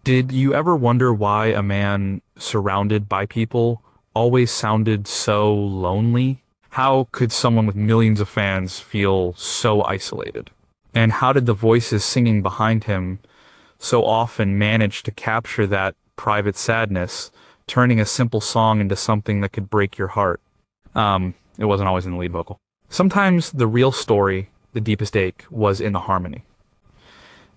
Did you ever wonder why a man surrounded by people always sounded so lonely? How could someone with millions of fans feel so isolated? And how did the voices singing behind him so often manage to capture that private sadness, turning a simple song into something that could break your heart? It wasn't always in the lead vocal. Sometimes the real story, the deepest ache, was in the harmony.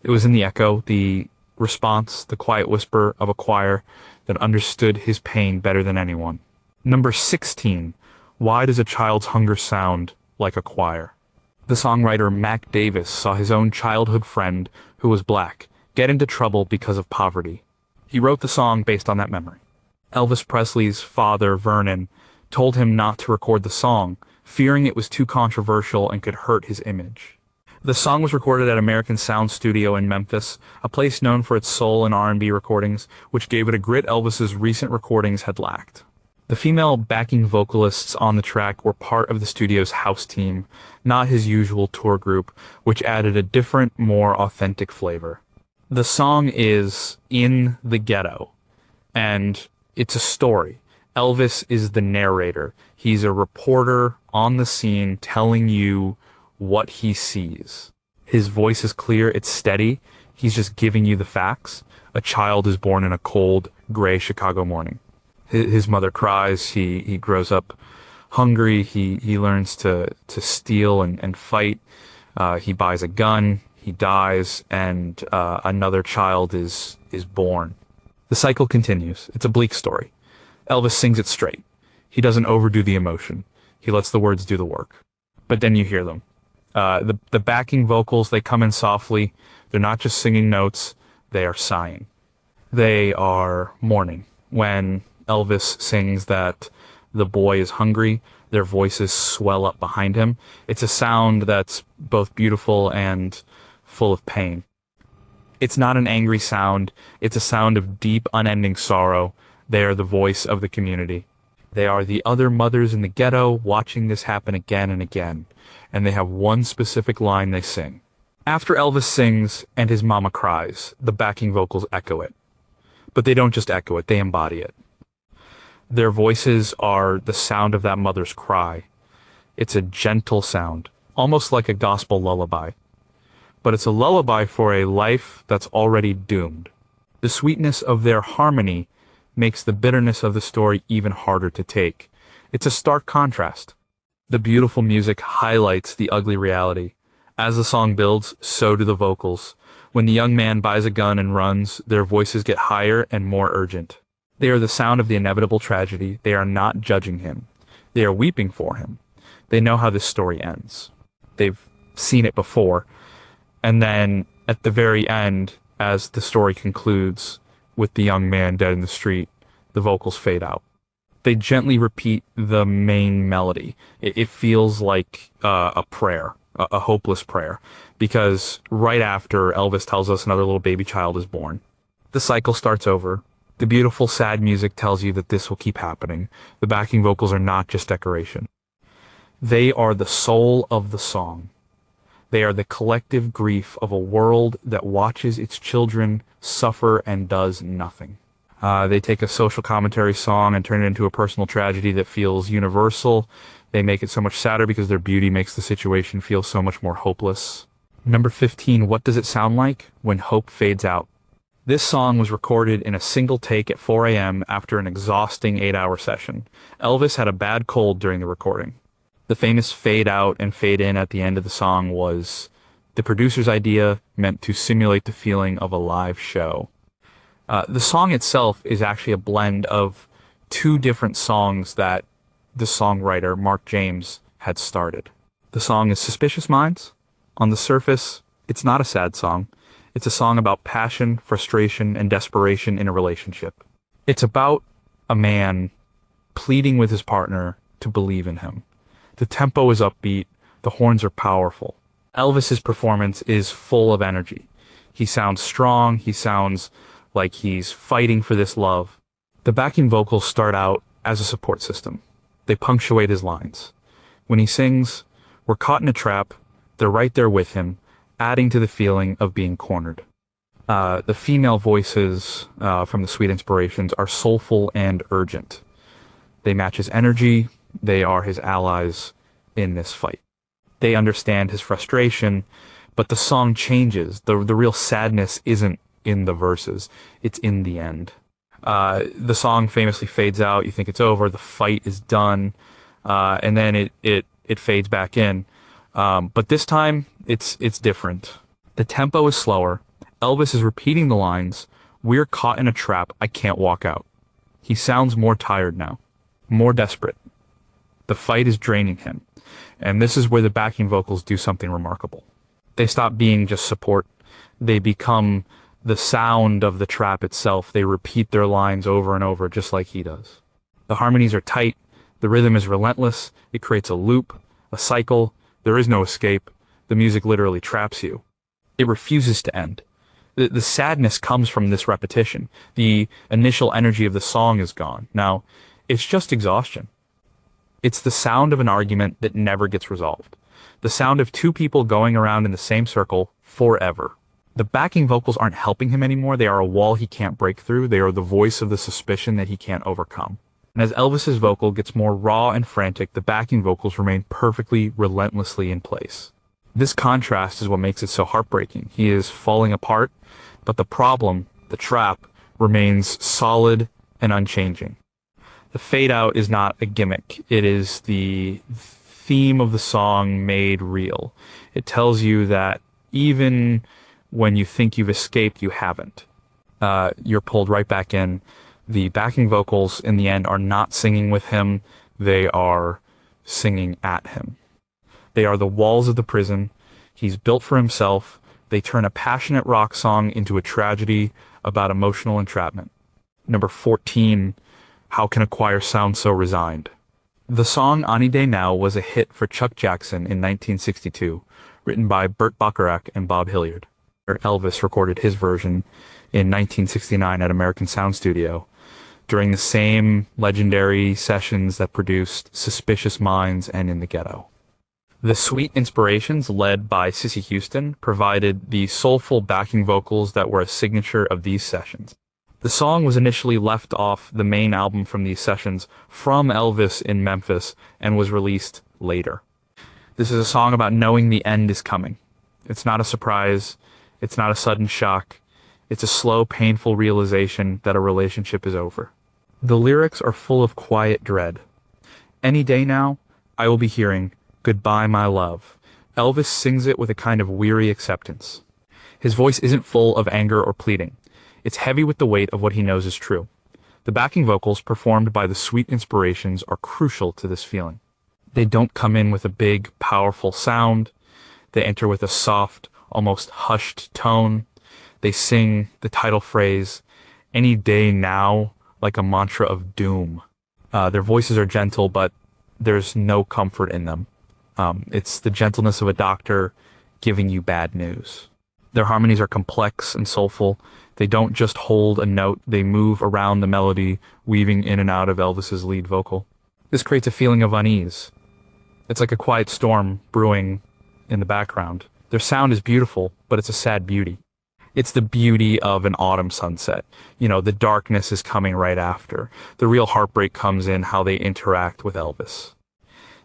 It was in the echo, the response, the quiet whisper of a choir that understood his pain better than anyone. Number 16. Why does a child's hunger sound like a choir? The songwriter Mac Davis saw his own childhood friend, who was black, get into trouble because of poverty. He wrote the song based on that memory. Elvis Presley's father, Vernon, told him not to record the song, fearing it was too controversial and could hurt his image. The song was recorded at American Sound Studio in Memphis, a place known for its soul and R&B recordings, which gave it a grit Elvis's recent recordings had lacked. The female backing vocalists on the track were part of the studio's house team, not his usual tour group, which added a different, more authentic flavor. The song is In the Ghetto, and it's a story. Elvis is the narrator. He's a reporter on the scene telling you what he sees. His voice is clear, it's steady. He's just giving you the facts. A child is born in a cold, gray Chicago morning. His mother cries, he grows up hungry, he learns to steal and fight. He buys a gun, he dies, and another child is born. The cycle continues. It's a bleak story. Elvis sings it straight. He doesn't overdo the emotion. He lets the words do the work. But then you hear them. The backing vocals, they come in softly. They're not just singing notes, they are sighing. They are mourning. When Elvis sings that the boy is hungry, their voices swell up behind him. It's a sound that's both beautiful and full of pain. It's not an angry sound. It's a sound of deep, unending sorrow. They are the voice of the community. They are the other mothers in the ghetto watching this happen again and again. And they have one specific line they sing. After Elvis sings and his mama cries, the backing vocals echo it. But they don't just echo it, they embody it. Their voices are the sound of that mother's cry. It's a gentle sound, almost like a gospel lullaby. But it's a lullaby for a life that's already doomed. The sweetness of their harmony makes the bitterness of the story even harder to take. It's a stark contrast. The beautiful music highlights the ugly reality. As the song builds, so do the vocals. When the young man buys a gun and runs, their voices get higher and more urgent. They are the sound of the inevitable tragedy. They are not judging him. They are weeping for him. They know how this story ends. They've seen it before. And then, at the very end, as the story concludes, with the young man dead in the street, the vocals fade out. They gently repeat the main melody. It feels like a prayer, a hopeless prayer, because right after Elvis tells us another little baby child is born, the cycle starts over. The beautiful, sad music tells you that this will keep happening. The backing vocals are not just decoration. They are the soul of the song. They are the collective grief of a world that watches its children suffer and does nothing. They take a social commentary song and turn it into a personal tragedy that feels universal. They make it so much sadder because their beauty makes the situation feel so much more hopeless. Number 15, what does it sound like when hope fades out? This song was recorded in a single take at 4 a.m. after an exhausting 8-hour session. Elvis had a bad cold during the recording. The famous fade out and fade in at the end of the song was the producer's idea, meant to simulate the feeling of a live show. The song itself is actually a blend of two different songs that the songwriter, Mark James, had started. The song is Suspicious Minds. On the surface, it's not a sad song. It's a song about passion, frustration, and desperation in a relationship. It's about a man pleading with his partner to believe in him. The tempo is upbeat, the horns are powerful. Elvis's performance is full of energy. He sounds strong, he sounds like he's fighting for this love. The backing vocals start out as a support system. They punctuate his lines. When he sings, "We're caught in a trap," they're right there with him, adding to the feeling of being cornered. The female voices from the Sweet Inspirations are soulful and urgent. They match his energy. They are his allies in this fight. They understand his frustration, but the song changes. The real sadness isn't in the verses. It's in the end. The song famously fades out. You think it's over. The fight is done. And then it fades back in. But this time it's different. The tempo is slower. Elvis is repeating the lines, "We're caught in a trap. I can't walk out." He sounds more tired now, more desperate. The fight is draining him. And this is where the backing vocals do something remarkable. They stop being just support. They become the sound of the trap itself. They repeat their lines over and over, just like he does. The harmonies are tight. The rhythm is relentless. It creates a loop, a cycle. There is no escape. The music literally traps you. It refuses to end. The sadness comes from this repetition. The initial energy of the song is gone. Now, it's just exhaustion. It's the sound of an argument that never gets resolved. The sound of two people going around in the same circle forever. The backing vocals aren't helping him anymore. They are a wall he can't break through. They are the voice of the suspicion that he can't overcome. And as Elvis's vocal gets more raw and frantic, the backing vocals remain perfectly, relentlessly in place. This contrast is what makes it so heartbreaking. He is falling apart, but the problem, the trap, remains solid and unchanging. The fade out is not a gimmick. It is the theme of the song made real. It tells you that even when you think you've escaped, you haven't. You're pulled right back in. The backing vocals in the end are not singing with him. They are singing at him. They are the walls of the prison. He's built for himself. They turn a passionate rock song into a tragedy about emotional entrapment. Number 14, How Can a Choir Sound So Resigned? The song Any Day Now was a hit for Chuck Jackson in 1962, written by Burt Bacharach and Bob Hilliard. Elvis recorded his version in 1969 at American Sound Studio, during the same legendary sessions that produced Suspicious Minds and In the Ghetto. The Sweet Inspirations, led by Cissy Houston, provided the soulful backing vocals that were a signature of these sessions. The song was initially left off the main album from these sessions from Elvis in Memphis and was released later. This is a song about knowing the end is coming. It's not a surprise. It's not a sudden shock. It's a slow, painful realization that a relationship is over. The lyrics are full of quiet dread. Any day now, I will be hearing, "Goodbye, my love." Elvis sings it with a kind of weary acceptance. His voice isn't full of anger or pleading. It's heavy with the weight of what he knows is true. The backing vocals performed by the Sweet Inspirations are crucial to this feeling. They don't come in with a big, powerful sound. They enter with a soft, almost hushed tone. They sing the title phrase, "Any day now," like a mantra of doom. Their voices are gentle, but there's no comfort in them. It's the gentleness of a doctor giving you bad news. Their harmonies are complex and soulful. They don't just hold a note, they move around the melody, weaving in and out of Elvis's lead vocal. This creates a feeling of unease. It's like a quiet storm brewing in the background. Their sound is beautiful, but it's a sad beauty. It's the beauty of an autumn sunset. You know, the darkness is coming right after. The real heartbreak comes in how they interact with Elvis.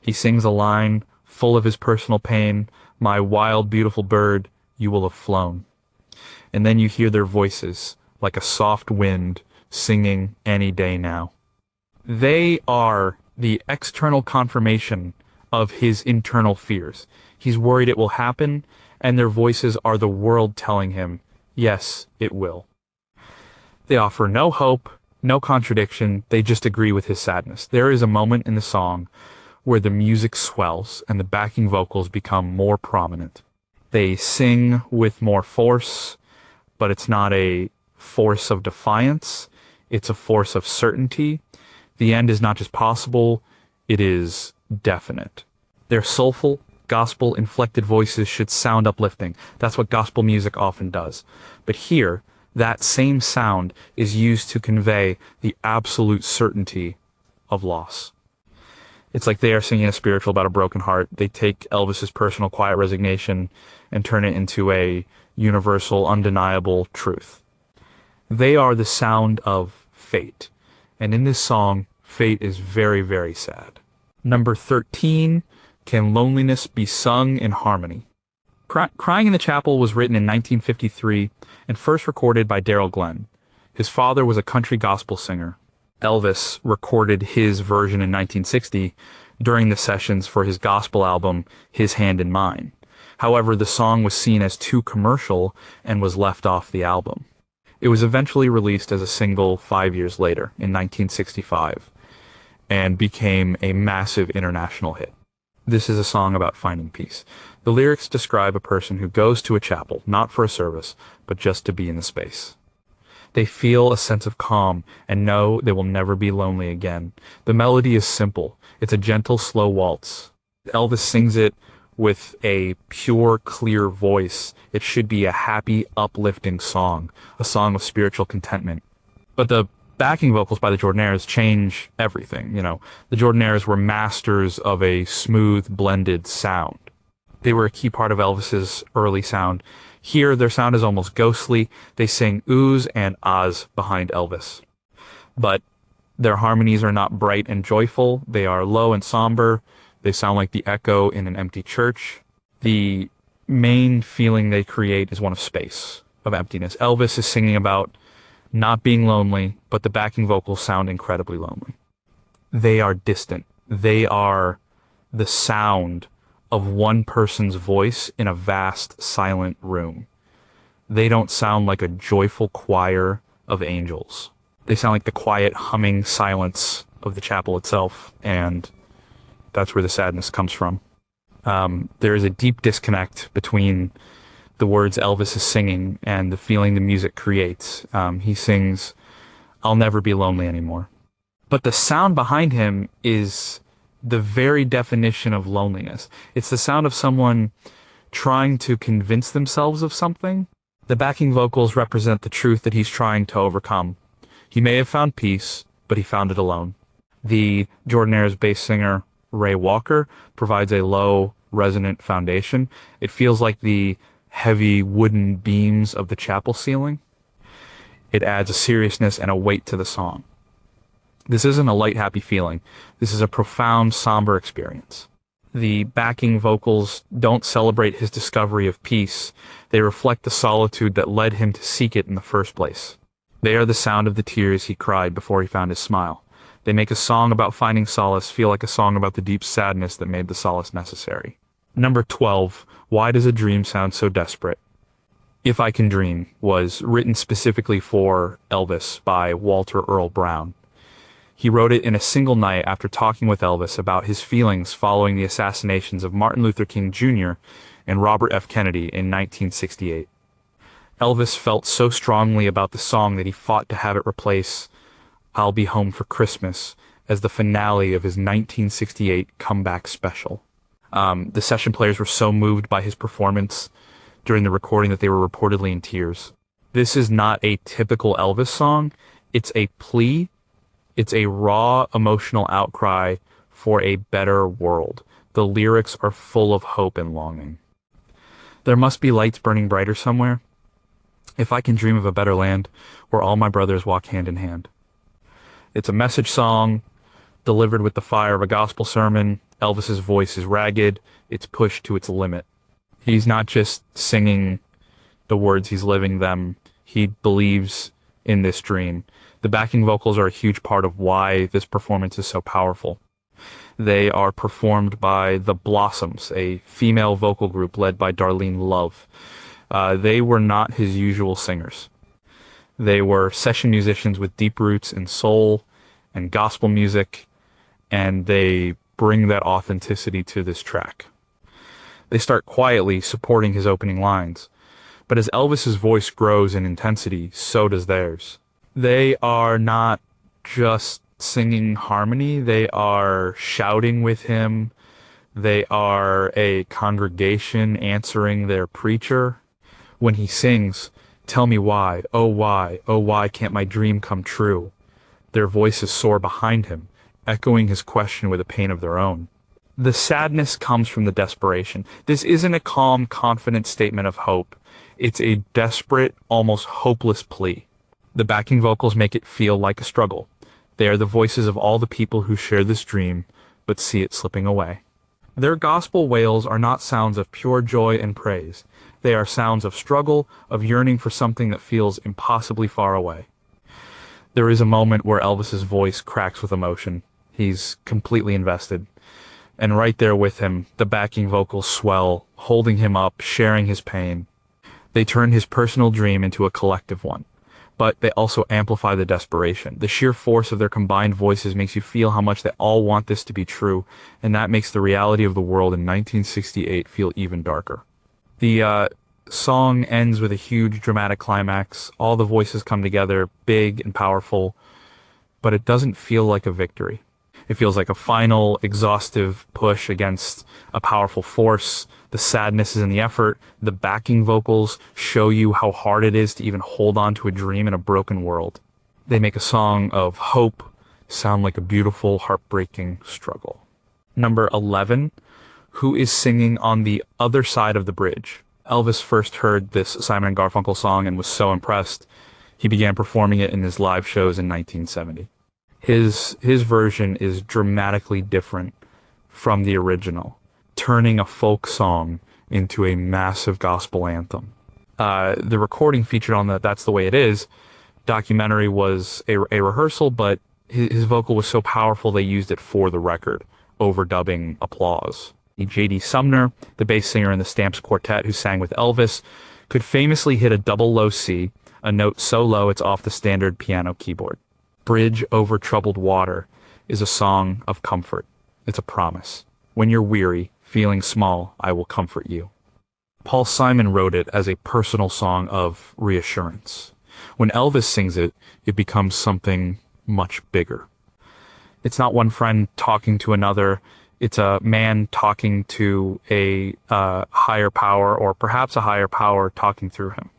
He sings a line full of his personal pain, "My wild, beautiful bird, you will have flown." And then you hear their voices, like a soft wind, singing "Any Day Now." They are the external confirmation of his internal fears. He's worried it will happen, and their voices are the world telling him, yes, it will. They offer no hope, no contradiction, they just agree with his sadness. There is a moment in the song where the music swells and the backing vocals become more prominent. They sing with more force, but it's not a force of defiance, it's a force of certainty. The end is not just possible, it is definite. Their soulful, gospel-inflected voices should sound uplifting. That's what gospel music often does. But here, that same sound is used to convey the absolute certainty of loss. It's like they are singing a spiritual about a broken heart. They take Elvis's personal quiet resignation and turn it into a universal, undeniable truth. They are the sound of fate. And in this song, fate is very, very sad. Number 13, Can Loneliness Be Sung in Harmony? Crying in the Chapel was written in 1953 and first recorded by Daryl Glenn. His father was a country gospel singer. Elvis recorded his version in 1960 during the sessions for his gospel album, His Hand in Mine. However, the song was seen as too commercial and was left off the album. It was eventually released as a single 5 years later, in 1965, and became a massive international hit. This is a song about finding peace. The lyrics describe a person who goes to a chapel, not for a service, but just to be in the space. They feel a sense of calm and know they will never be lonely again. The melody is simple. It's a gentle, slow waltz. Elvis sings it with a pure, clear voice. It should be a happy, uplifting song, a song of spiritual contentment. But the backing vocals by the Jordanaires change everything. The Jordanaires were masters of a smooth, blended sound. They were a key part of Elvis's early sound. Here, their sound is almost ghostly. They sing oohs and ahs behind Elvis. But their harmonies are not bright and joyful. They are low and somber. They sound like the echo in an empty church. The main feeling they create is one of space, of emptiness. Elvis is singing about not being lonely, but the backing vocals sound incredibly lonely. They are distant. They are the sound of one person's voice in a vast, silent room. They don't sound like a joyful choir of angels. They sound like the quiet, humming silence of the chapel itself, and that's where the sadness comes from. There is a deep disconnect between the words Elvis is singing and the feeling the music creates. He sings, "I'll never be lonely anymore." But the sound behind him is the very definition of loneliness. It's the sound of someone trying to convince themselves of something. The backing vocals represent the truth that he's trying to overcome. He may have found peace, but he found it alone. The Jordanaires' bass singer, Ray Walker, provides a low, resonant foundation. It feels like the heavy wooden beams of the chapel ceiling. It adds a seriousness and a weight to the song. This isn't a light, happy feeling. This is a profound, somber experience. The backing vocals don't celebrate his discovery of peace. They reflect the solitude that led him to seek it in the first place. They are the sound of the tears he cried before he found his smile. They make a song about finding solace feel like a song about the deep sadness that made the solace necessary. Number 12, Why Does a Dream Sound So Desperate? If I Can Dream was written specifically for Elvis by Walter Earl Brown. He wrote it in a single night after talking with Elvis about his feelings following the assassinations of Martin Luther King Jr. and Robert F. Kennedy in 1968. Elvis felt so strongly about the song that he fought to have it replace "I'll Be Home for Christmas" as the finale of his 1968 comeback special. The session players were so moved by his performance during the recording that they were reportedly in tears. This is not a typical Elvis song. It's a plea. It's a raw, emotional outcry for a better world. The lyrics are full of hope and longing. There must be lights burning brighter somewhere. If I can dream of a better land where all my brothers walk hand in hand. It's a message song delivered with the fire of a gospel sermon. Elvis's voice is ragged. It's pushed to its limit. He's not just singing the words, he's living them. He believes in this dream. The backing vocals are a huge part of why this performance is so powerful. They are performed by the Blossoms, a female vocal group led by Darlene Love. They were not his usual singers. They were session musicians with deep roots in soul and gospel music, and they bring that authenticity to this track. They start quietly supporting his opening lines, but as Elvis's voice grows in intensity, so does theirs. They are not just singing harmony, they are shouting with him. They are a congregation answering their preacher. When he sings, "Tell me why, oh why can't my dream come true?" Their voices soar behind him, echoing his question with a pain of their own. The sadness comes from the desperation. This isn't a calm, confident statement of hope. It's a desperate, almost hopeless plea. The backing vocals make it feel like a struggle. They are the voices of all the people who share this dream, but see it slipping away. Their gospel wails are not sounds of pure joy and praise. They are sounds of struggle, of yearning for something that feels impossibly far away. There is a moment where Elvis's voice cracks with emotion. He's completely invested. And right there with him, the backing vocals swell, holding him up, sharing his pain. They turn his personal dream into a collective one. But they also amplify the desperation. The sheer force of their combined voices makes you feel how much they all want this to be true, and that makes the reality of the world in 1968 feel even darker. The song ends with a huge dramatic climax. All the voices come together, big and powerful, but it doesn't feel like a victory. It feels like a final, exhaustive push against a powerful force. The sadness is in the effort. The backing vocals show you how hard it is to even hold on to a dream in a broken world. They make a song of hope sound like a beautiful, heartbreaking struggle. Number 11, who is singing on the other side of the bridge? Elvis first heard this Simon & Garfunkel song and was so impressed, he began performing it in his live shows in 1970. His version is dramatically different from the original, turning a folk song into a massive gospel anthem. The recording featured on the That's the Way It Is documentary was a rehearsal, but his vocal was so powerful they used it for the record, overdubbing applause. J.D. Sumner, the bass singer in the Stamps Quartet who sang with Elvis, could famously hit a double low C, a note so low it's off the standard piano keyboard. Bridge Over Troubled Water is a song of comfort. It's a promise. When you're weary, feeling small, I will comfort you. Paul Simon wrote it as a personal song of reassurance. When Elvis sings it, it becomes something much bigger. It's not one friend talking to another. It's a man talking to a higher power, or perhaps a higher power talking through him.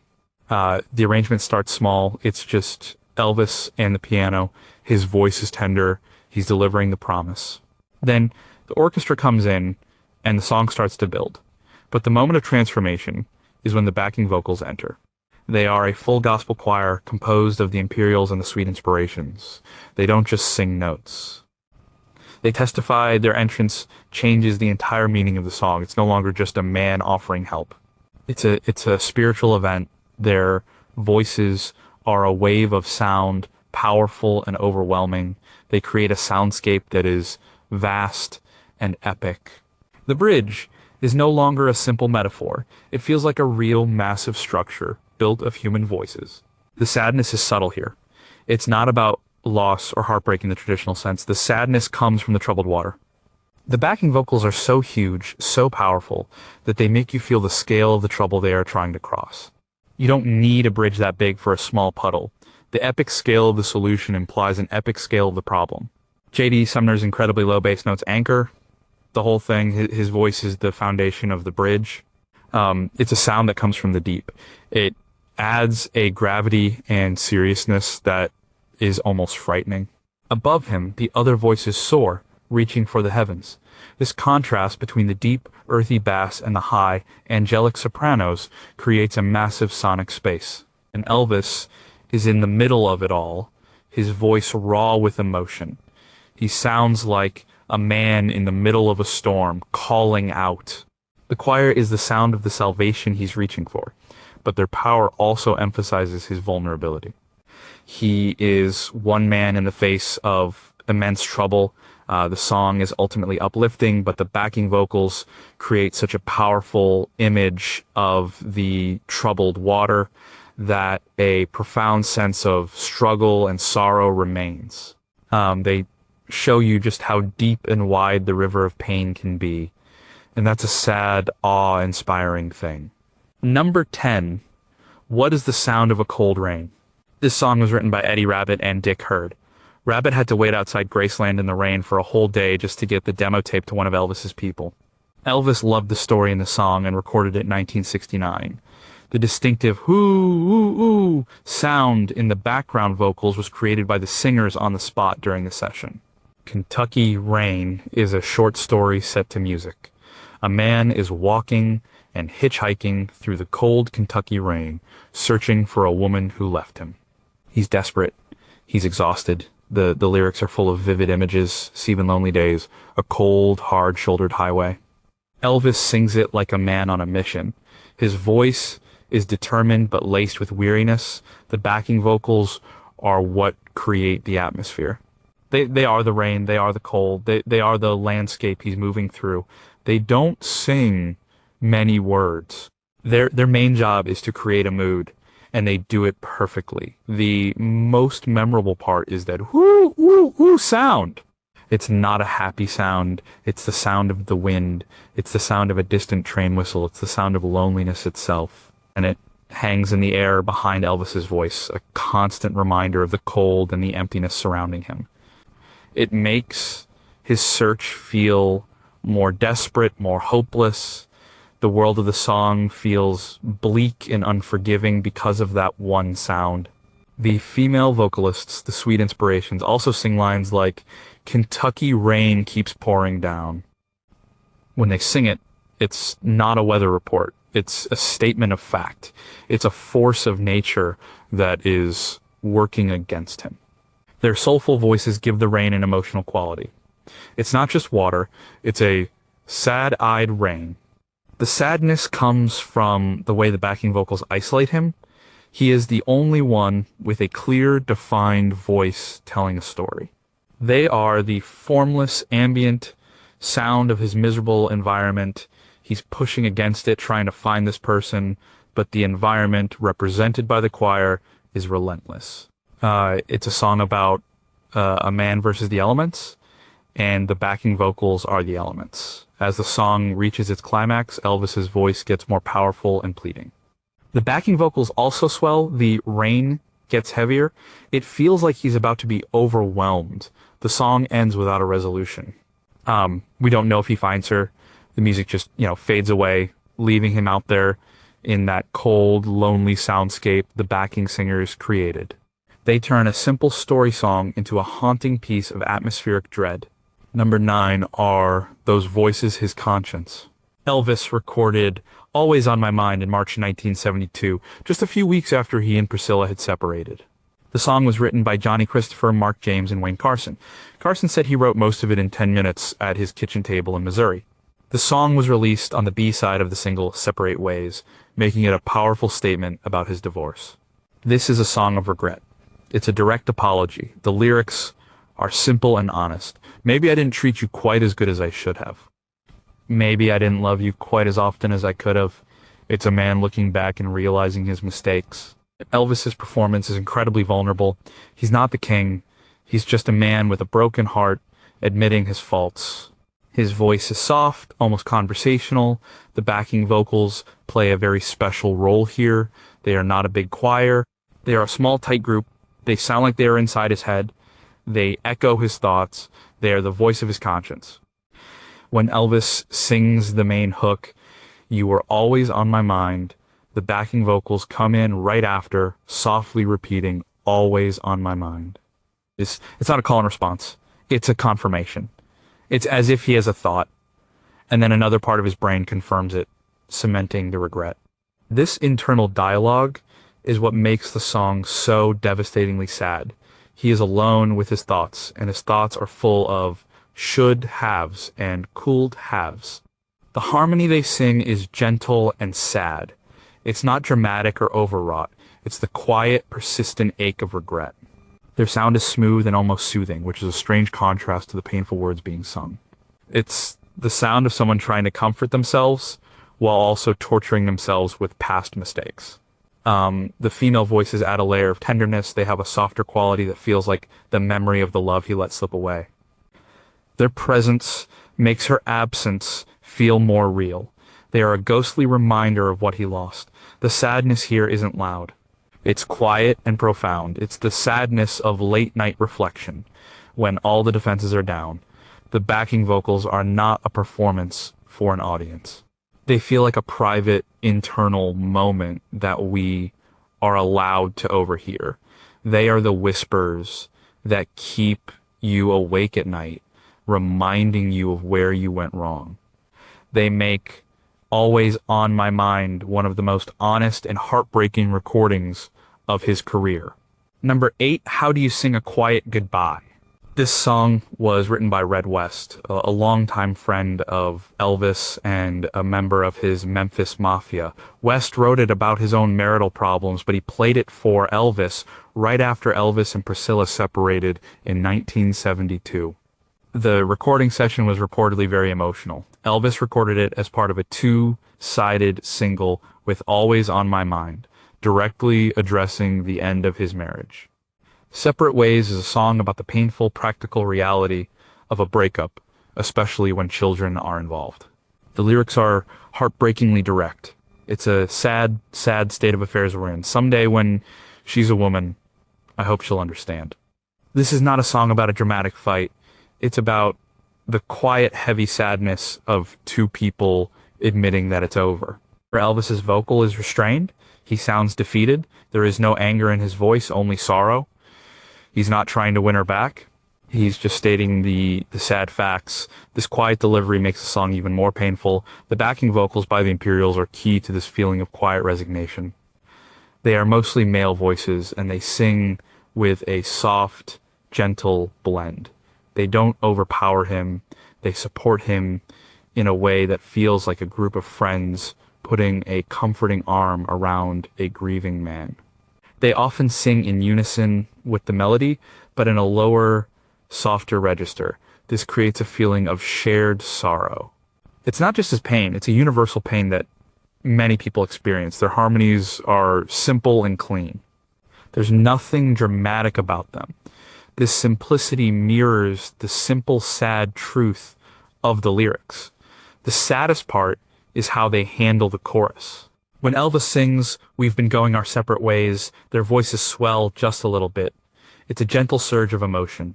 The arrangement starts small. It's just Elvis and the piano. His voice is tender. He's delivering the promise. Then the orchestra comes in and the song starts to build. But the moment of transformation is when the backing vocals enter. They are a full gospel choir composed of the Imperials and the Sweet Inspirations. They don't just sing notes. They testify. Their entrance changes the entire meaning of the song. It's no longer just a man offering help. It's a spiritual event. Their voices are a wave of sound, powerful and overwhelming. They create a soundscape that is vast and epic. The bridge is no longer a simple metaphor. It feels like a real massive structure built of human voices. The sadness is subtle here. It's not about loss or heartbreak in the traditional sense. The sadness comes from the troubled water. The backing vocals are so huge, so powerful, that they make you feel the scale of the trouble they are trying to cross. You don't need a bridge that big for a small puddle. The epic scale of the solution implies an epic scale of the problem. J.D. Sumner's incredibly low bass notes anchor the whole thing. His voice is the foundation of the bridge. It's a sound that comes from the deep. It adds a gravity and seriousness that is almost frightening. Above him, the other voices soar, reaching for the heavens. This contrast between the deep, earthy bass and the high, angelic sopranos creates a massive sonic space. And Elvis is in the middle of it all, his voice raw with emotion. He sounds like a man in the middle of a storm, calling out. The choir is the sound of the salvation he's reaching for, but their power also emphasizes his vulnerability. He is one man in the face of immense trouble. The song is ultimately uplifting, but the backing vocals create such a powerful image of the troubled water that a profound sense of struggle and sorrow remains. They show you just how deep and wide the river of pain can be, and that's a sad, awe-inspiring thing. Number 10, What is the Sound of a Cold Rain? This song was written by Eddie Rabbitt and Dick Hurd. Rabbitt had to wait outside Graceland in the rain for a whole day just to get the demo tape to one of Elvis's people. Elvis loved the story in the song and recorded it in 1969. The distinctive "hoo-oo-oo" sound in the background vocals was created by the singers on the spot during the session. Kentucky Rain is a short story set to music. A man is walking and hitchhiking through the cold Kentucky rain, searching for a woman who left him. He's desperate. He's exhausted. The lyrics are full of vivid images, Seven Lonely Days, a cold, hard-shouldered highway. Elvis sings it like a man on a mission. His voice is determined but laced with weariness. The backing vocals are what create the atmosphere. They are the rain, they are the cold, they are the landscape he's moving through. They don't sing many words. Their main job is to create a mood, and they do it perfectly. The most memorable part is that whoo, whoo, whoo sound. It's not a happy sound. It's the sound of the wind. It's the sound of a distant train whistle. It's the sound of loneliness itself. And it hangs in the air behind Elvis's voice, a constant reminder of the cold and the emptiness surrounding him. It makes his search feel more desperate, more hopeless. The world of the song feels bleak and unforgiving because of that one sound. The female vocalists, the Sweet Inspirations, also sing lines like, "Kentucky rain keeps pouring down." When they sing it, it's not a weather report. It's a statement of fact. It's a force of nature that is working against him. Their soulful voices give the rain an emotional quality. It's not just water, it's a sad-eyed rain. The sadness comes from the way the backing vocals isolate him. He is the only one with a clear, defined voice telling a story. They are the formless, ambient sound of his miserable environment. He's pushing against it, trying to find this person, but the environment, represented by the choir, is relentless. It's a song about a man versus the elements, and the backing vocals are the elements. As the song reaches its climax, Elvis's voice gets more powerful and pleading. The backing vocals also swell. The rain gets heavier. It feels like he's about to be overwhelmed. The song ends without a resolution. We don't know if he finds her. The music just, fades away, leaving him out there in that cold, lonely soundscape the backing singers created. They turn a simple story song into a haunting piece of atmospheric dread. Number 9 are Those Voices His Conscience. Elvis recorded Always on My Mind in March 1972, just a few weeks after he and Priscilla had separated. The song was written by Johnny Christopher, Mark James, and Wayne Carson. Carson said he wrote most of it in 10 minutes at his kitchen table in Missouri. The song was released on the B-side of the single Separate Ways, making it a powerful statement about his divorce. This is a song of regret. It's a direct apology. The lyrics are simple and honest. Maybe I didn't treat you quite as good as I should have. Maybe I didn't love you quite as often as I could have. It's a man looking back and realizing his mistakes. Elvis's performance is incredibly vulnerable. He's not the king. He's just a man with a broken heart, admitting his faults. His voice is soft, almost conversational. The backing vocals play a very special role here. They are not a big choir. They are a small, tight group. They sound like they are inside his head. They echo his thoughts. They are the voice of his conscience. When Elvis sings the main hook, "You Were Always on My Mind," the backing vocals come in right after, softly repeating, "Always on my mind." It's not a call and response. It's a confirmation. It's as if he has a thought, and then another part of his brain confirms it, cementing the regret. This internal dialogue is what makes the song so devastatingly sad. He is alone with his thoughts, and his thoughts are full of should-haves and could-haves. The harmony they sing is gentle and sad. It's not dramatic or overwrought. It's the quiet, persistent ache of regret. Their sound is smooth and almost soothing, which is a strange contrast to the painful words being sung. It's the sound of someone trying to comfort themselves while also torturing themselves with past mistakes. The female voices add a layer of tenderness. They have a softer quality that feels like the memory of the love he let slip away. Their presence makes her absence feel more real. They are a ghostly reminder of what he lost. The sadness here isn't loud. It's quiet and profound. It's the sadness of late-night reflection, when all the defenses are down. The backing vocals are not a performance for an audience. They feel like a private, internal moment that we are allowed to overhear. They are the whispers that keep you awake at night, reminding you of where you went wrong. They make Always on My Mind, one of the most honest and heartbreaking recordings of his career. Number 8, How Do You Sing a Quiet Goodbye? This song was written by Red West, a longtime friend of Elvis and a member of his Memphis Mafia. West wrote it about his own marital problems, but he played it for Elvis right after Elvis and Priscilla separated in 1972. The recording session was reportedly very emotional. Elvis recorded it as part of a two-sided single with Always on My Mind, directly addressing the end of his marriage. Separate Ways is a song about the painful, practical reality of a breakup, especially when children are involved. The lyrics are heartbreakingly direct. It's a sad, sad state of affairs we're in. Someday when she's a woman, I hope she'll understand. This is not a song about a dramatic fight. It's about the quiet, heavy sadness of two people admitting that it's over. Elvis's vocal is restrained. He sounds defeated. There is no anger in his voice, only sorrow. He's not trying to win her back. He's just stating the sad facts. This quiet delivery makes the song even more painful. The backing vocals by the Imperials are key to this feeling of quiet resignation. They are mostly male voices, and they sing with a soft, gentle blend. They don't overpower him. They support him in a way that feels like a group of friends putting a comforting arm around a grieving man. They often sing in unison with the melody, but in a lower, softer register. This creates a feeling of shared sorrow. It's not just his pain, it's a universal pain that many people experience. Their harmonies are simple and clean. There's nothing dramatic about them. This simplicity mirrors the simple, sad truth of the lyrics. The saddest part is how they handle the chorus. When Elvis sings, "We've been going our separate ways," their voices swell just a little bit. It's a gentle surge of emotion.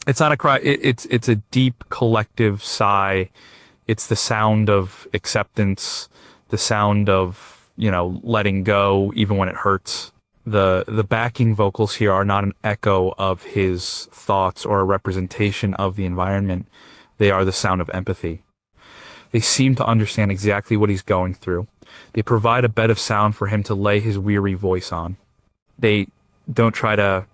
It's not a cry, it's a deep collective sigh. It's the sound of acceptance, the sound of, letting go even when it hurts. The backing vocals here are not an echo of his thoughts or a representation of the environment. They are the sound of empathy. They seem to understand exactly what he's going through. They provide a bed of sound for him to lay his weary voice on. They don't try to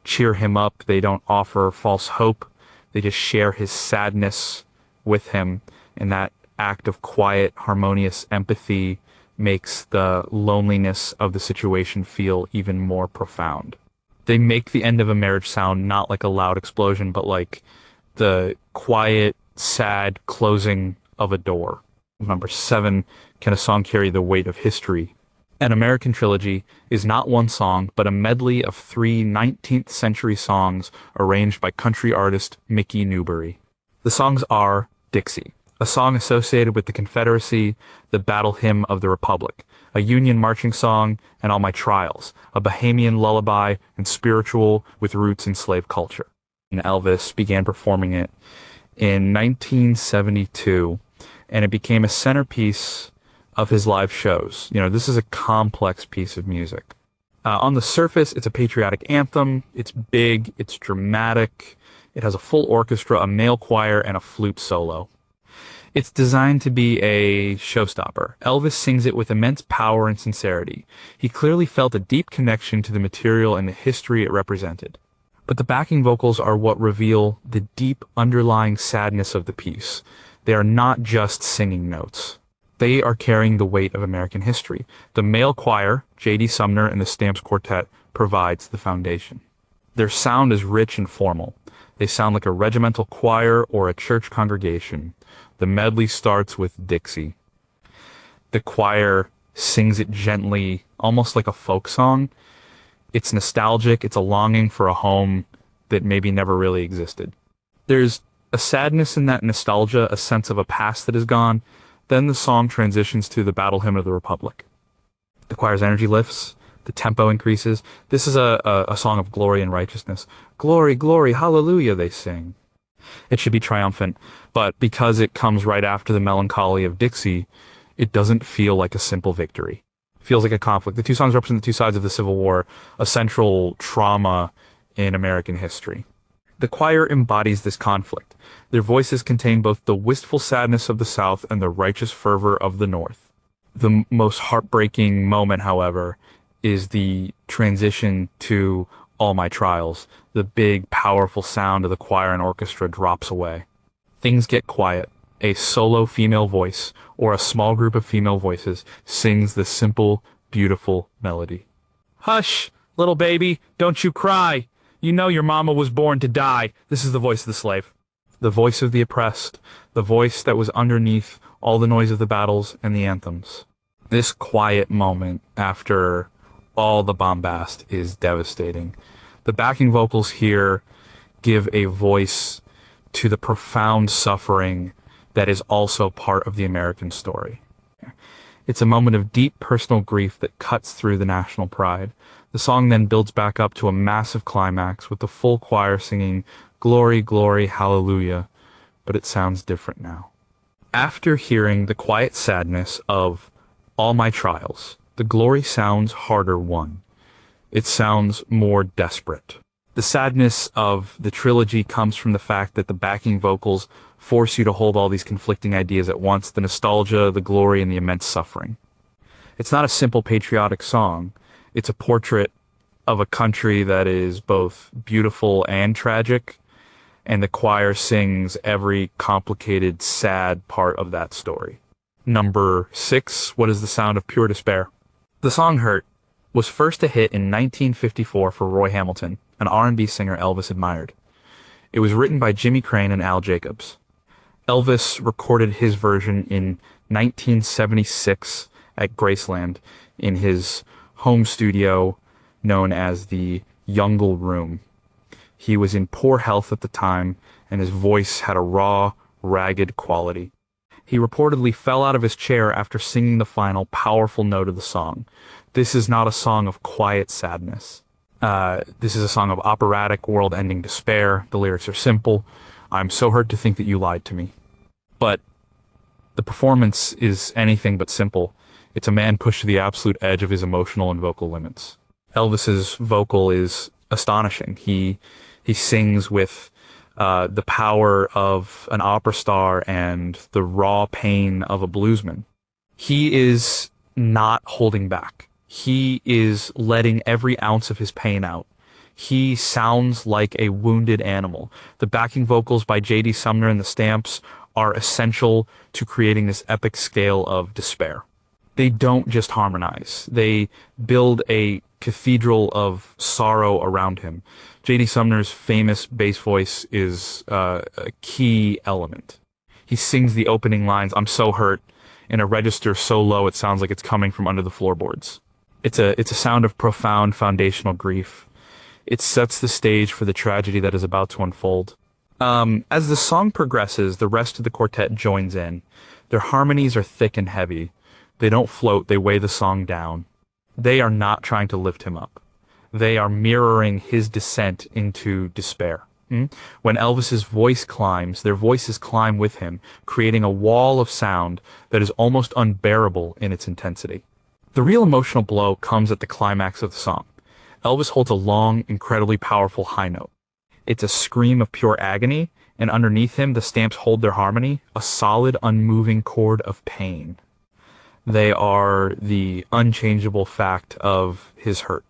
cheer him up. They don't offer false hope. They just share his sadness with him. And that act of quiet, harmonious empathy makes the loneliness of the situation feel even more profound. They make the end of a marriage sound not like a loud explosion, but like the quiet, sad closing of a door. Number 7, Can a Song Carry the Weight of History? An American Trilogy is not one song, but a medley of 3 19th century songs arranged by country artist Mickey Newbury. The songs are Dixie, a song associated with the Confederacy, the Battle Hymn of the Republic, a Union marching song, and All My Trials, a Bahamian lullaby and spiritual with roots in slave culture. And Elvis began performing it in 1972, and it became a centerpiece of his live shows. This is a complex piece of music. On the surface, it's a patriotic anthem. It's big, it's dramatic. It has a full orchestra, a male choir, and a flute solo. It's designed to be a showstopper. Elvis sings it with immense power and sincerity. He clearly felt a deep connection to the material and the history it represented. But the backing vocals are what reveal the deep underlying sadness of the piece. They are not just singing notes. They are carrying the weight of American history. The male choir, J.D. Sumner and the Stamps Quartet, provides the foundation. Their sound is rich and formal. They sound like a regimental choir or a church congregation. The medley starts with Dixie. The choir sings it gently, almost like a folk song. It's nostalgic. It's a longing for a home that maybe never really existed. There's a sadness in that nostalgia, a sense of a past that is gone. Then the song transitions to the Battle Hymn of the Republic. The choir's energy lifts, the tempo increases. This is a song of glory and righteousness. Glory, glory, hallelujah, they sing. It should be triumphant, but because it comes right after the melancholy of Dixie, it doesn't feel like a simple victory. It feels like a conflict. The two songs represent the two sides of the Civil War, a central trauma in American history. The choir embodies this conflict. Their voices contain both the wistful sadness of the South and the righteous fervor of the North. The most heartbreaking moment, however, is the transition to All My Trials. The big, powerful sound of the choir and orchestra drops away. Things get quiet. A solo female voice, or a small group of female voices, sings the simple, beautiful melody. Hush, little baby, don't you cry. You know your mama was born to die. This is the voice of the slave. The voice of the oppressed. The voice that was underneath all the noise of the battles and the anthems. This quiet moment after all the bombast is devastating. The backing vocals here give a voice to the profound suffering that is also part of the American story. It's a moment of deep personal grief that cuts through the national pride. The song then builds back up to a massive climax with the full choir singing "Glory, Glory, Hallelujah," but it sounds different now. After hearing the quiet sadness of All My Trials, the glory sounds harder won. It sounds more desperate. The sadness of the trilogy comes from the fact that the backing vocals force you to hold all these conflicting ideas at once, the nostalgia, the glory, and the immense suffering. It's not a simple patriotic song. It's a portrait of a country that is both beautiful and tragic, and the choir sings every complicated, sad part of that story. Number 6, What is the Sound of Pure Despair? The song Hurt was first a hit in 1954 for Roy Hamilton, an R&B singer Elvis admired. It was written by Jimmy Crane and Al Jacobs. Elvis recorded his version in 1976 at Graceland in his home studio known as the Youngle Room. He was in poor health at the time, and his voice had a raw, ragged quality. He reportedly fell out of his chair after singing the final powerful note of the song. This is not a song of quiet sadness. This is a song of operatic, world-ending despair. The lyrics are simple. I'm so hurt to think that you lied to me. But the performance is anything but simple. It's a man pushed to the absolute edge of his emotional and vocal limits. Elvis's vocal is astonishing. He sings with the power of an opera star and the raw pain of a bluesman. He is not holding back. He is letting every ounce of his pain out. He sounds like a wounded animal. The backing vocals by J.D. Sumner and the Stamps are essential to creating this epic scale of despair. They don't just harmonize. They build a cathedral of sorrow around him. J.D. Sumner's famous bass voice is a key element. He sings the opening lines, "I'm so hurt," in a register so low it sounds like it's coming from under the floorboards. It's a sound of profound foundational grief. It sets the stage for the tragedy that is about to unfold. As the song progresses, the rest of the quartet joins in. Their harmonies are thick and heavy. They don't float, they weigh the song down. They are not trying to lift him up. They are mirroring his descent into despair. When Elvis's voice climbs, their voices climb with him, creating a wall of sound that is almost unbearable in its intensity. The real emotional blow comes at the climax of the song. Elvis holds a long, incredibly powerful high note. It's a scream of pure agony, and underneath him, the Stamps hold their harmony, a solid, unmoving chord of pain. They are the unchangeable fact of his hurt.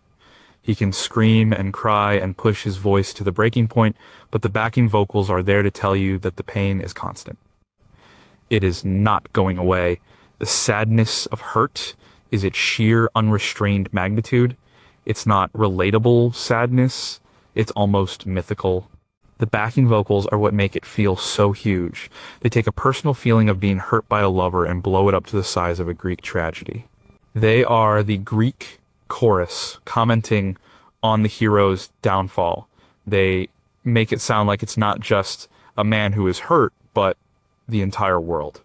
He can scream and cry and push his voice to the breaking point, but the backing vocals are there to tell you that the pain is constant. It is not going away. The sadness of hurt is its sheer, unrestrained magnitude. It's not relatable sadness. It's almost mythical. The backing vocals are what make it feel so huge. They take a personal feeling of being hurt by a lover and blow it up to the size of a Greek tragedy. They are the Greek chorus commenting on the hero's downfall. They make it sound like it's not just a man who is hurt, but the entire world.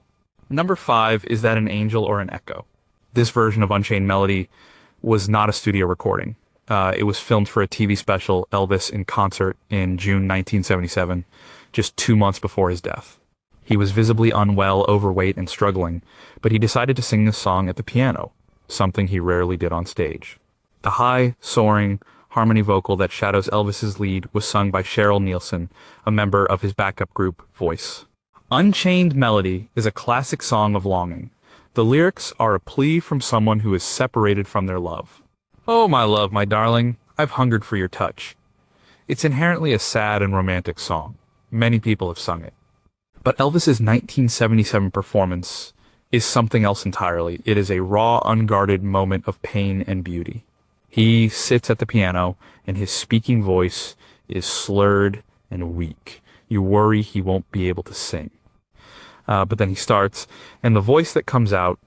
Number 5, Is That an Angel or an Echo? This version of Unchained Melody was not a studio recording. It was filmed for a TV special, Elvis in Concert, in June 1977, just 2 months before his death. He was visibly unwell, overweight, and struggling, but he decided to sing this song at the piano, something he rarely did on stage. The high, soaring, harmony vocal that shadows Elvis's lead was sung by Cheryl Nielsen, a member of his backup group, Voice. Unchained Melody is a classic song of longing. The lyrics are a plea from someone who is separated from their love. Oh, my love, my darling, I've hungered for your touch. It's inherently a sad and romantic song. Many people have sung it. But Elvis's 1977 performance is something else entirely. It is a raw, unguarded moment of pain and beauty. He sits at the piano, and his speaking voice is slurred and weak. You worry he won't be able to sing. But then he starts, and the voice that comes out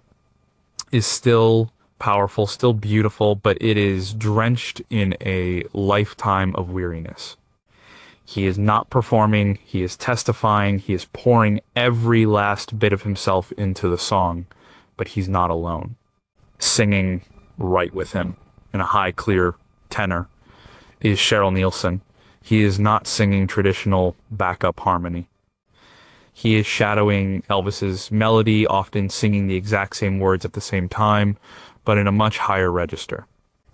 is still powerful, still beautiful, but it is drenched in a lifetime of weariness. He is not performing, he is testifying, he is pouring every last bit of himself into the song, but he's not alone. Singing right with him in a high, clear tenor is Cheryl Nielsen. He is not singing traditional backup harmony. He is shadowing Elvis's melody, often singing the exact same words at the same time, but in a much higher register.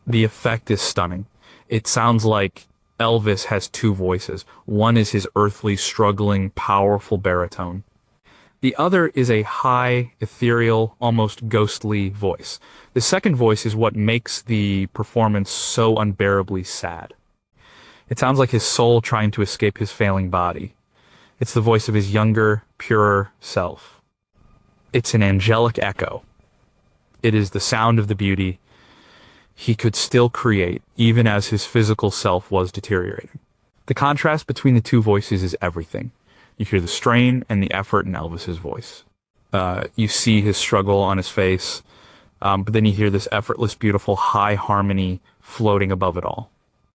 The effect is stunning. It sounds like Elvis has two voices. One is his earthly, struggling, powerful baritone. The other is a high, ethereal, almost ghostly voice. The second voice is what makes the performance so unbearably sad. It sounds like his soul trying to escape his failing body. It's the voice of his younger, purer self. It's an angelic echo. It is the sound of the beauty he could still create, even as his physical self was deteriorating. The contrast between the two voices is everything. You hear the strain and the effort in Elvis's voice. You see his struggle on his face, but then you hear this effortless, beautiful, high harmony floating above it all.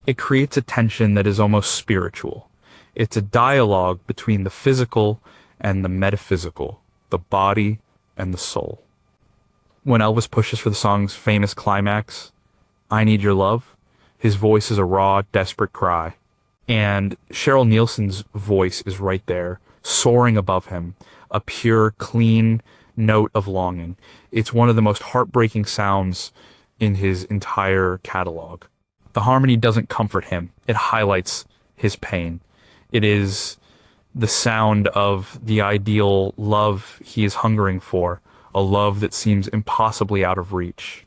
It creates a tension that is almost spiritual. It's a dialogue between the physical and the metaphysical, the body and the soul. When Elvis pushes for the song's famous climax, I Need Your Love, his voice is a raw, desperate cry. And Cheryl Nielsen's voice is right there, soaring above him, a pure, clean note of longing. It's one of the most heartbreaking sounds in his entire catalog. The harmony doesn't comfort him. It highlights his pain. It is the sound of the ideal love he is hungering for, a love that seems impossibly out of reach.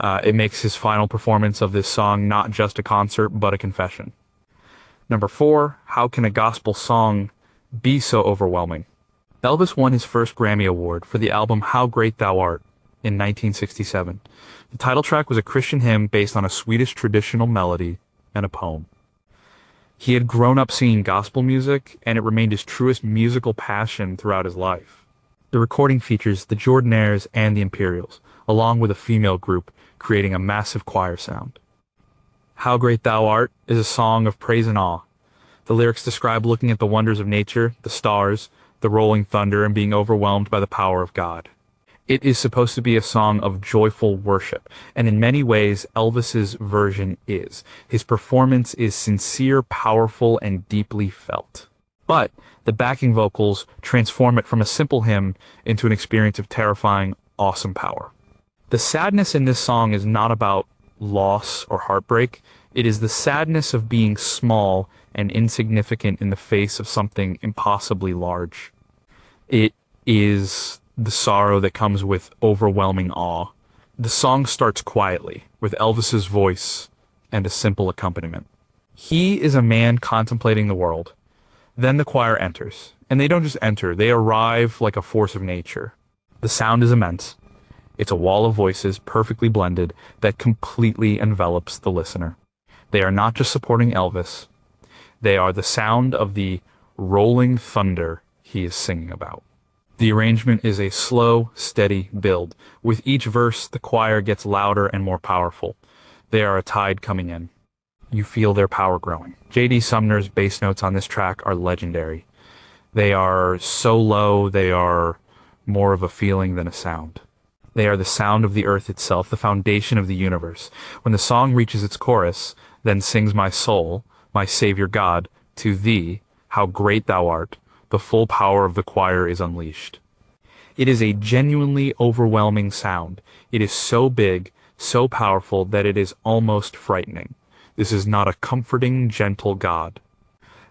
It makes his final performance of this song not just a concert, but a confession. Number 4, how can a gospel song be so overwhelming? Elvis won his first Grammy Award for the album How Great Thou Art in 1967. The title track was a Christian hymn based on a Swedish traditional melody and a poem. He had grown up singing gospel music, and it remained his truest musical passion throughout his life. The recording features the Jordanaires and the Imperials, along with a female group, creating a massive choir sound. How Great Thou Art is a song of praise and awe. The lyrics describe looking at the wonders of nature, the stars, the rolling thunder, and being overwhelmed by the power of God. It is supposed to be a song of joyful worship, and in many ways, Elvis's version is. His performance is sincere, powerful, and deeply felt. But the backing vocals transform it from a simple hymn into an experience of terrifying, awesome power. The sadness in this song is not about loss or heartbreak. It is the sadness of being small and insignificant in the face of something impossibly large. It is the sorrow that comes with overwhelming awe. The song starts quietly, with Elvis's voice and a simple accompaniment. He is a man contemplating the world. Then the choir enters, and they don't just enter, they arrive like a force of nature. The sound is immense. It's a wall of voices, perfectly blended, that completely envelops the listener. They are not just supporting Elvis. They are the sound of the rolling thunder he is singing about. The arrangement is a slow, steady build. With each verse, the choir gets louder and more powerful. They are a tide coming in. You feel their power growing. J.D. Sumner's bass notes on this track are legendary. They are so low, they are more of a feeling than a sound. They are the sound of the earth itself, the foundation of the universe. When the song reaches its chorus, then sings my soul, my Savior God, to thee, how great thou art, the full power of the choir is unleashed. It is a genuinely overwhelming sound. It is so big, so powerful that it is almost frightening. This is not a comforting, gentle God.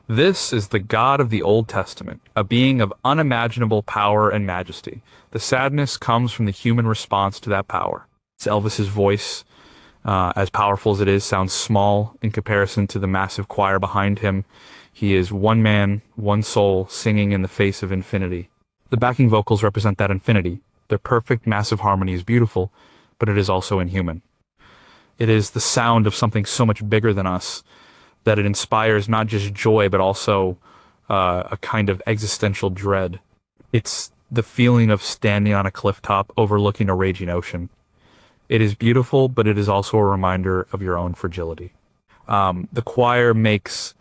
This is the God of the Old Testament, a being of unimaginable power and majesty. The sadness comes from the human response to that power. It's Elvis's voice, as powerful as it is, sounds small in comparison to the massive choir behind him. He is one man, one soul, singing in the face of infinity. The backing vocals represent that infinity. Their perfect, massive harmony is beautiful, but it is also inhuman. It is the sound of something so much bigger than us that it inspires not just joy, but also a kind of existential dread. It's the feeling of standing on a cliff top overlooking a raging ocean. It is beautiful, but it is also a reminder of your own fragility. The choir makes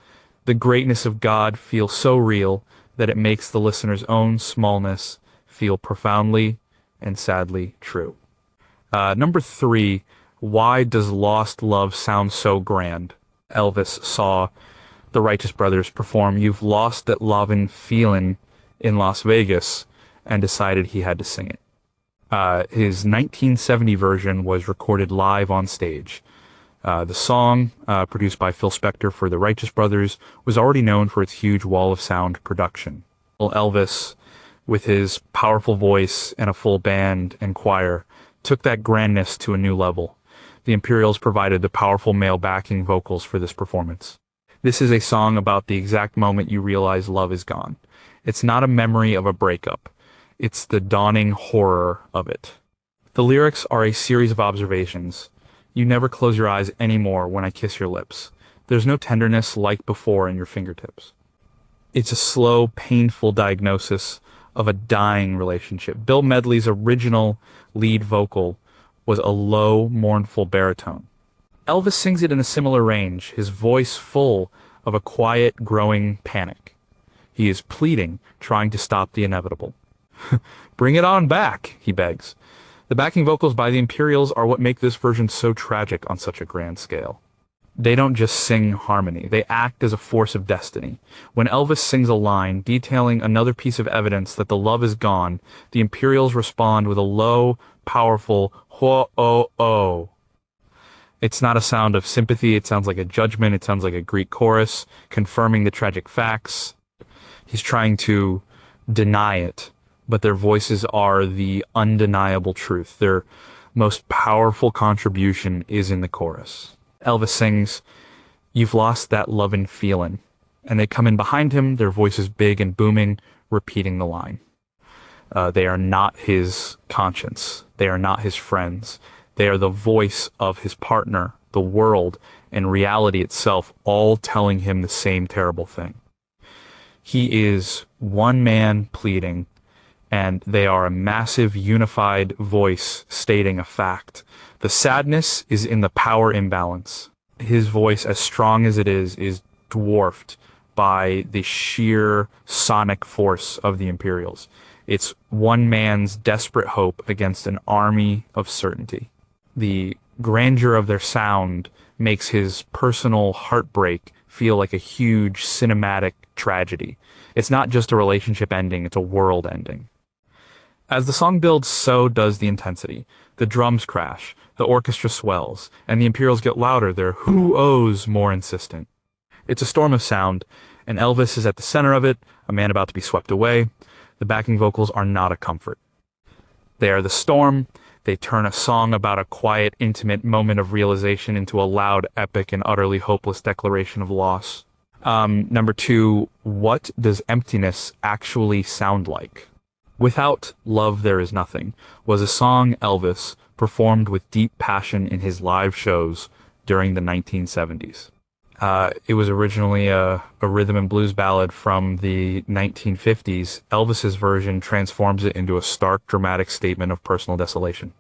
the greatness of God feel so real that it makes the listener's own smallness feel profoundly and sadly true. Number 3, why does Lost Love sound so grand? Elvis saw the Righteous Brothers perform You've Lost That Lovin' Feelin' in Las Vegas and decided he had to sing it. His 1970 version was recorded live on stage. The song, produced by Phil Spector for the Righteous Brothers, was already known for its huge wall of sound production. Well, Elvis, with his powerful voice and a full band and choir, took that grandness to a new level. The Imperials provided the powerful male backing vocals for this performance. This is a song about the exact moment you realize love is gone. It's not a memory of a breakup. It's the dawning horror of it. The lyrics are a series of observations. You never close your eyes anymore when I kiss your lips. There's no tenderness like before in your fingertips. It's a slow, painful diagnosis of a dying relationship. Bill Medley's original lead vocal was a low, mournful baritone. Elvis sings it in a similar range, his voice full of a quiet, growing panic. He is pleading, trying to stop the inevitable. Bring it on back, he begs. The backing vocals by the Imperials are what make this version so tragic on such a grand scale. They don't just sing harmony, they act as a force of destiny. When Elvis sings a line detailing another piece of evidence that the love is gone, the Imperials respond with a low, powerful ho-oh-oh. It's not a sound of sympathy, it sounds like a judgment, it sounds like a Greek chorus, confirming the tragic facts. He's trying to deny it, but their voices are the undeniable truth. Their most powerful contribution is in the chorus. Elvis sings, You've Lost That Lovin' Feelin', and they come in behind him, their voices big and booming, repeating the line. They are not his conscience. They are not his friends. They are the voice of his partner, the world, and reality itself, all telling him the same terrible thing. He is one man pleading, and they are a massive, unified voice stating a fact. The sadness is in the power imbalance. His voice, as strong as it is dwarfed by the sheer sonic force of the Imperials. It's one man's desperate hope against an army of certainty. The grandeur of their sound makes his personal heartbreak feel like a huge cinematic tragedy. It's not just a relationship ending, it's a world ending. As the song builds, so does the intensity. The drums crash, the orchestra swells, and the Imperials get louder, their who-ohs more insistent. It's a storm of sound, and Elvis is at the center of it, a man about to be swept away. The backing vocals are not a comfort. They are the storm. They turn a song about a quiet, intimate moment of realization into a loud, epic, and utterly hopeless declaration of loss. Number 2, what does emptiness actually sound like? Without Love There Is Nothing was a song Elvis performed with deep passion in his live shows during the 1970s. It was originally a rhythm and blues ballad from the 1950s. Elvis's version transforms it into a stark, dramatic statement of personal desolation.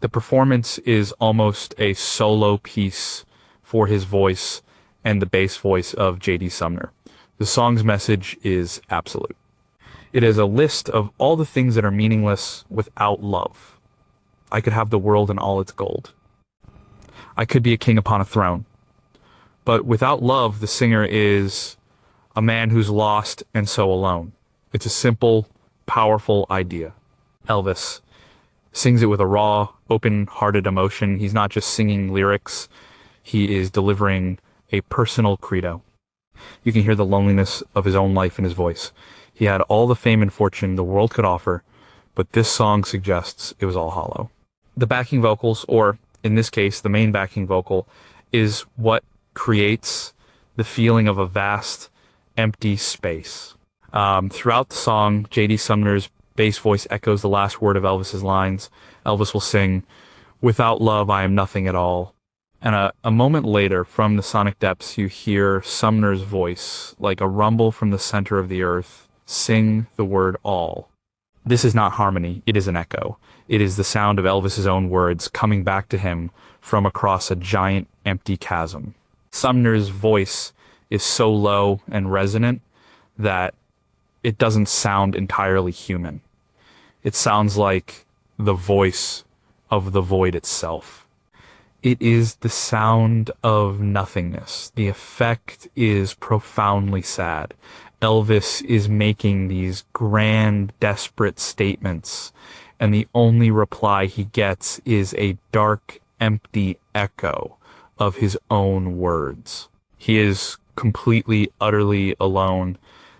The performance is almost a solo piece for his voice and the bass voice of J.D. Sumner. The song's message is absolute. It is a list of all the things that are meaningless without love. I could have the world and all its gold. I could be a king upon a throne. But without love, the singer is a man who's lost and so alone. It's a simple, powerful idea. Elvis sings it with a raw, open-hearted emotion. He's not just singing lyrics. He is delivering a personal credo. You can hear the loneliness of his own life in his voice. He had all the fame and fortune the world could offer, but this song suggests it was all hollow. The backing vocals, or in this case, the main backing vocal, is what creates the feeling of a vast, empty space. Throughout the song, J.D. Sumner's bass voice echoes the last word of Elvis's lines. Elvis will sing, "Without love, I am nothing at all." And a moment later, from the sonic depths, you hear Sumner's voice, like a rumble from the center of the earth, sing the word all. This is not harmony, it is an echo. It is the sound of Elvis's own words coming back to him from across a giant empty chasm. Sumner's voice is so low and resonant that it doesn't sound entirely human. It sounds like the voice of the void itself. It is the sound of nothingness. The effect is profoundly sad. Elvis is making these grand, desperate statements, and the only reply he gets is a dark, empty echo of his own words. He is completely, utterly alone.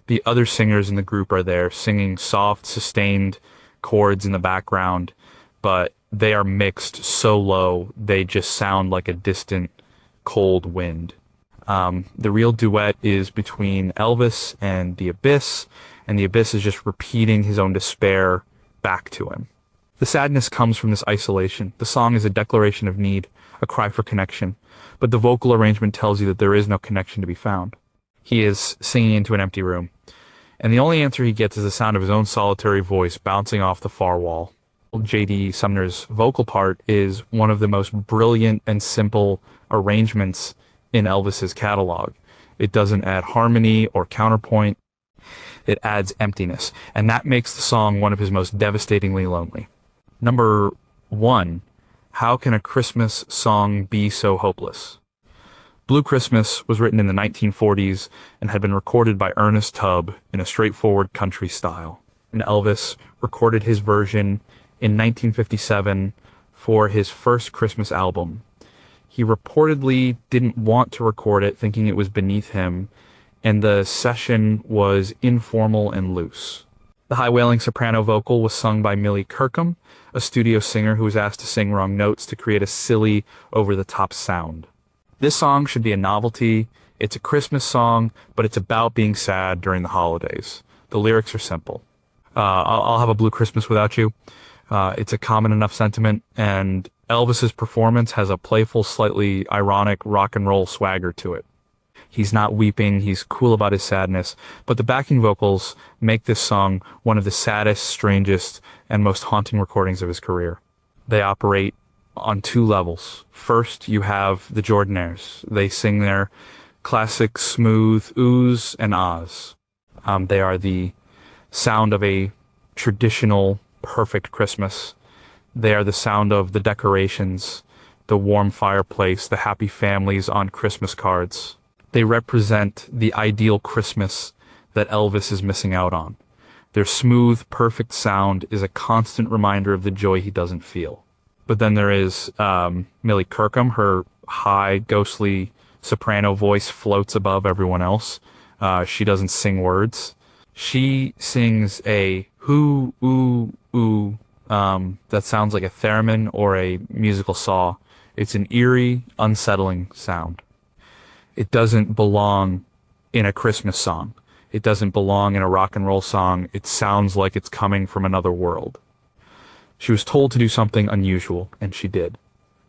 The other singers in the group are there, singing soft, sustained chords in the background, but they are mixed so low, they just sound like a distant, cold wind. The real duet is between Elvis and the Abyss is just repeating his own despair back to him. The sadness comes from this isolation. The song is a declaration of need, a cry for connection, but the vocal arrangement tells you that there is no connection to be found. He is singing into an empty room, and the only answer he gets is the sound of his own solitary voice bouncing off the far wall. J.D. Sumner's vocal part is one of the most brilliant and simple arrangements in Elvis's catalog. It doesn't add harmony or counterpoint. It adds emptiness, and that makes the song one of his most devastatingly lonely. Number 1, how can a Christmas song be so hopeless? Blue Christmas was written in the 1940s and had been recorded by Ernest Tubb in a straightforward country style. And Elvis recorded his version in 1957 for his first Christmas album. He reportedly didn't want to record it, thinking it was beneath him, and the session was informal and loose. The high wailing soprano vocal was sung by Millie Kirkham, a studio singer who was asked to sing wrong notes to create a silly, over-the-top sound. This song should be a novelty. It's a Christmas song, but it's about being sad during the holidays. The lyrics are simple. I'll have a blue Christmas without you. It's a common enough sentiment, and Elvis's performance has a playful, slightly ironic rock and roll swagger to it. He's not weeping, he's cool about his sadness, but the backing vocals make this song one of the saddest, strangest, and most haunting recordings of his career. They operate on 2 levels. First, you have the Jordanaires. They sing their classic, smooth oohs and ahs. They are the sound of a traditional, perfect Christmas. They are the sound of the decorations, the warm fireplace, the happy families on Christmas cards. They represent the ideal Christmas that Elvis is missing out on. Their smooth, perfect sound is a constant reminder of the joy he doesn't feel. But then there is Millie Kirkham. Her high, ghostly soprano voice floats above everyone else. She doesn't sing words. She sings a hoo, ooh, ooh, that sounds like a theremin or a musical saw. It's an eerie, unsettling sound. It doesn't belong in a Christmas song. It doesn't belong in a rock and roll song. It sounds like it's coming from another world. She was told to do something unusual, and she did.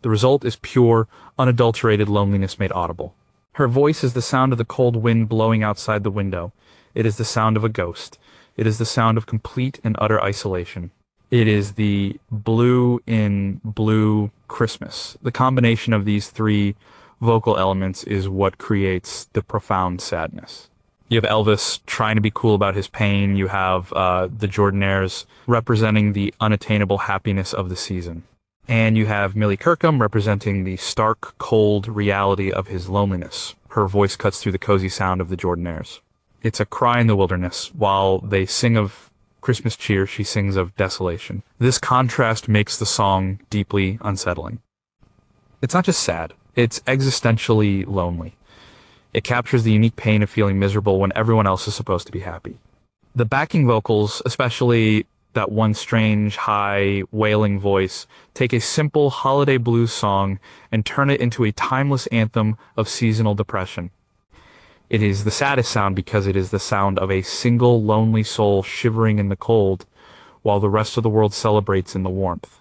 The result is pure, unadulterated loneliness made audible. Her voice is the sound of the cold wind blowing outside the window. It is the sound of a ghost. It is the sound of complete and utter isolation. It is the blue in Blue Christmas. The combination of these 3 vocal elements is what creates the profound sadness. You have Elvis trying to be cool about his pain. You have the Jordanaires representing the unattainable happiness of the season. And you have Millie Kirkham representing the stark, cold reality of his loneliness. Her voice cuts through the cozy sound of the Jordanaires. It's a cry in the wilderness. While they sing of Christmas cheer, she sings of desolation. This contrast makes the song deeply unsettling. It's not just sad. It's existentially lonely. It captures the unique pain of feeling miserable when everyone else is supposed to be happy. The backing vocals, especially that one strange, high, wailing voice, take a simple holiday blues song and turn it into a timeless anthem of seasonal depression. It is the saddest sound because it is the sound of a single lonely soul shivering in the cold while the rest of the world celebrates in the warmth.